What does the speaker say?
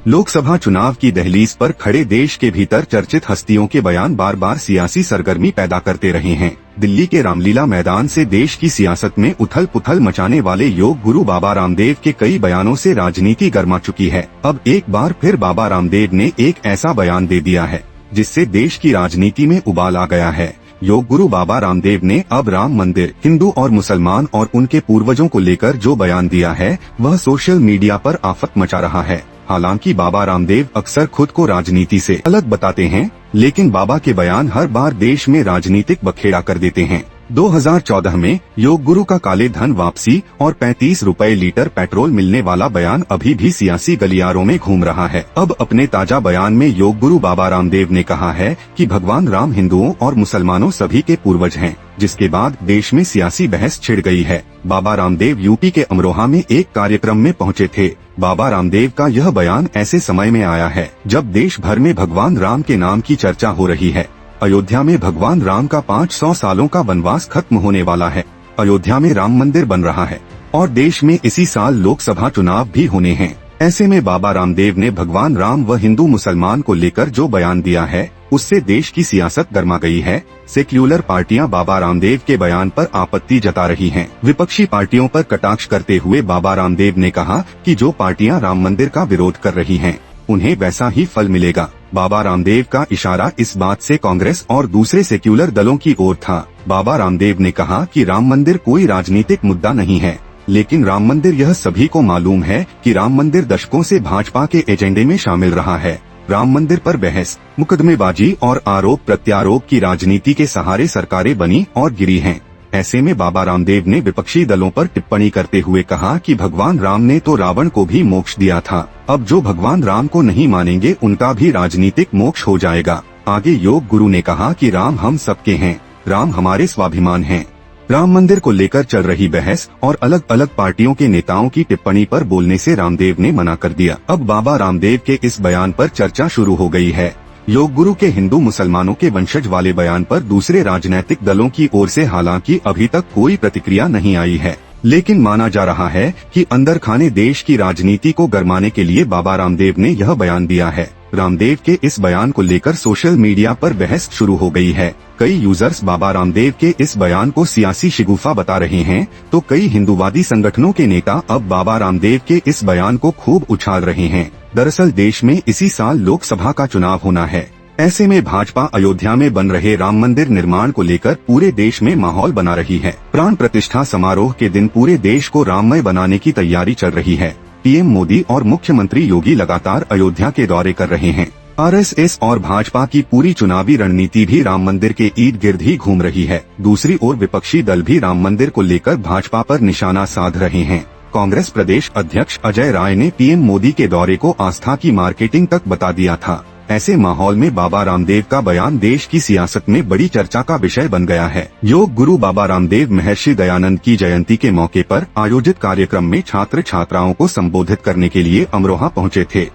लोकसभा चुनाव की दहलीज पर खड़े देश के भीतर चर्चित हस्तियों के बयान बार बार सियासी सरगर्मी पैदा करते रहे हैं। दिल्ली के रामलीला मैदान से देश की सियासत में उथल पुथल मचाने वाले योग गुरु बाबा रामदेव के कई बयानों से राजनीति गर्मा चुकी है। अब एक बार फिर बाबा रामदेव ने एक ऐसा बयान दे दिया है जिससे देश की राजनीति में उबाल आ गया है। योग गुरु बाबा रामदेव ने अब राम मंदिर, हिंदू और मुसलमान और उनके पूर्वजों को लेकर जो बयान दिया है वह सोशल मीडिया पर आफत मचा रहा है। हालांकि बाबा रामदेव अक्सर खुद को राजनीति से अलग बताते हैं, लेकिन बाबा के बयान हर बार देश में राजनीतिक बखेड़ा कर देते हैं। 2014 में योग गुरु का काले धन वापसी और 35 रुपए लीटर पेट्रोल मिलने वाला बयान अभी भी सियासी गलियारों में घूम रहा है। अब अपने ताजा बयान में योग गुरु बाबा रामदेव ने कहा है कि भगवान राम हिंदुओं और मुसलमानों सभी के पूर्वज हैं, जिसके बाद देश में सियासी बहस छिड़ गई है। बाबा रामदेव यूपी के अमरोहा में एक कार्यक्रम में पहुंचे थे। बाबा रामदेव का यह बयान ऐसे समय में आया है जब देश भर में भगवान राम के नाम की चर्चा हो रही है। अयोध्या में भगवान राम का 500 सालों का वनवास खत्म होने वाला है। अयोध्या में राम मंदिर बन रहा है और देश में इसी साल लोकसभा चुनाव भी होने हैं। ऐसे में बाबा रामदेव ने भगवान राम व हिंदू मुसलमान को लेकर जो बयान दिया है उससे देश की सियासत गर्मा गई है। सेक्युलर पार्टियां बाबा रामदेव के बयान पर आपत्ति जता रही हैं। विपक्षी पार्टियों पर कटाक्ष करते हुए बाबा रामदेव ने कहा कि जो पार्टियां राम मंदिर का विरोध कर रही हैं, उन्हें वैसा ही फल मिलेगा। बाबा रामदेव का इशारा इस बात से कांग्रेस और दूसरे सेक्युलर दलों की ओर था। बाबा रामदेव ने कहा कि राम मंदिर कोई राजनीतिक मुद्दा नहीं है, लेकिन राम मंदिर यह सभी को मालूम है कि राम मंदिर दशकों से भाजपा के एजेंडे में शामिल रहा है। राम मंदिर पर बहस, मुकदमेबाजी और आरोप प्रत्यारोप की राजनीति के सहारे सरकारें बनी और गिरी हैं। ऐसे में बाबा रामदेव ने विपक्षी दलों पर टिप्पणी करते हुए कहा कि भगवान राम ने तो रावण को भी मोक्ष दिया था, अब जो भगवान राम को नहीं मानेंगे उनका भी राजनीतिक मोक्ष हो जाएगा। आगे योग गुरु ने कहा कि राम हम सबके हैं, राम हमारे स्वाभिमान हैं। राम मंदिर को लेकर चल रही बहस और अलग अलग पार्टियों के नेताओं की टिप्पणी पर बोलने से रामदेव ने मना कर दिया। अब बाबा रामदेव के इस बयान पर चर्चा शुरू हो गई है। योग गुरु के हिंदू मुसलमानों के वंशज वाले बयान पर दूसरे राजनीतिक दलों की ओर से हालांकि अभी तक कोई प्रतिक्रिया नहीं आई है, लेकिन माना जा रहा है कि अंदर खाने देश की राजनीति को गरमाने के लिए बाबा रामदेव ने यह बयान दिया है। रामदेव के इस बयान को लेकर सोशल मीडिया पर बहस शुरू हो गई है। कई यूजर्स बाबा रामदेव के इस बयान को सियासी शिगुफा बता रहे हैं, तो कई हिंदूवादी संगठनों के नेता अब बाबा रामदेव के इस बयान को खूब उछाल रहे हैं। दरअसल देश में इसी साल लोकसभा का चुनाव होना है। ऐसे में भाजपा अयोध्या में बन रहे राम मंदिर निर्माण को लेकर पूरे देश में माहौल बना रही है। प्राण प्रतिष्ठा समारोह के दिन पूरे देश को राममय बनाने की तैयारी चल रही है। पीएम मोदी और मुख्यमंत्री योगी लगातार अयोध्या के दौरे कर रहे हैं। आरएसएस और भाजपा की पूरी चुनावी रणनीति भी राम मंदिर के इर्द गिर्द ही घूम रही है। दूसरी ओर विपक्षी दल भी राम मंदिर को लेकर भाजपा पर निशाना साध रहे हैं। कांग्रेस प्रदेश अध्यक्ष अजय राय ने पीएम मोदी के दौरे को आस्था की मार्केटिंग तक बता दिया था। ऐसे माहौल में बाबा रामदेव का बयान देश की सियासत में बड़ी चर्चा का विषय बन गया है। योग गुरु बाबा रामदेव महर्षि दयानंद की जयंती के मौके पर आयोजित कार्यक्रम में छात्र छात्राओं को संबोधित करने के लिए अमरोहा पहुंचे थे।